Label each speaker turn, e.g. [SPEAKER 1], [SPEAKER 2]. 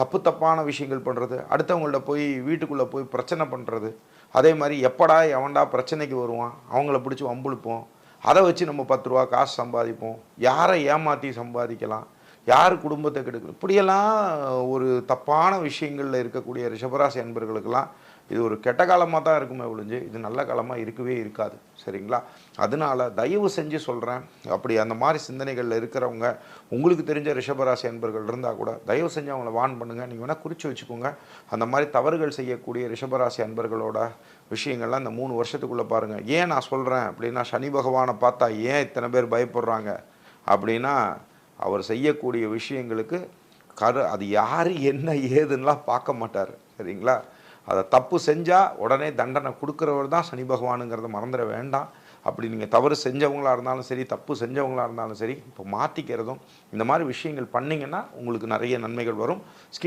[SPEAKER 1] தப்பான விஷயங்கள் பண்ணுறது, அடுத்தவங்கள்ட்ட போய் வீட்டுக்குள்ளே போய் பிரச்சனை பண்ணுறது, அதே மாதிரி எப்படா எவன்டா பிரச்சனைக்கு வருவான் அவங்கள பிடிச்சி வம்புழுப்போம், அதை வச்சு நம்ம 10 ரூபா காசு சம்பாதிப்போம், யாரை ஏமாற்றி சம்பாதிக்கலாம், யார் குடும்பத்தை கெடுக்கணும், இப்படியெல்லாம் ஒரு தப்பான விஷயங்களில் இருக்கக்கூடிய ரிஷபராசி அன்பர்களுக்கெல்லாம் இது ஒரு கெட்ட காலமாக தான் இருக்குமே ஒழிஞ்சு இது நல்ல காலமாக இருக்கவே இருக்காது. சரிங்களா? அதனால தயவு செஞ்சு சொல்கிறேன், அப்படி அந்த மாதிரி சிந்தனைகளில் இருக்கிறவங்க உங்களுக்கு தெரிஞ்ச ரிஷபராசி அன்பர்கள் இருந்தால் கூட தயவு செஞ்சு அவங்கள வார்ன் பண்ணுங்கள். நீங்கள் வேணால் குறித்து வச்சுக்கோங்க. அந்த மாதிரி தவறுகள் செய்யக்கூடிய ரிஷபராசி அன்பர்களோட விஷயங்கள்லாம் இந்த 3 வருஷத்துக்குள்ளே பாருங்கள். ஏன் நான் சொல்கிறேன் அப்படின்னா, சனி பகவானை பார்த்தா ஏன் இத்தனை பேர் பயப்படுறாங்க அப்படின்னா, அவர் செய்யக்கூடிய விஷயங்களுக்கு அது யார் என்ன ஏதுன்னெலாம் பார்க்க மாட்டார். சரிங்களா? அதை தப்பு செஞ்சால் உடனே தண்டனை கொடுக்குறவர் தான் சனி பகவானுங்கிறத மறந்துட வேண்டாம். அப்படி நீங்கள் தவறு செஞ்சவங்களாக இருந்தாலும் சரி, தப்பு செஞ்சவங்களாக இருந்தாலும் சரி, இப்போ மாற்றிக்கிறதும் இந்த மாதிரி விஷயங்கள் பண்ணிங்கன்னா உங்களுக்கு நிறைய நன்மைகள் வரும்.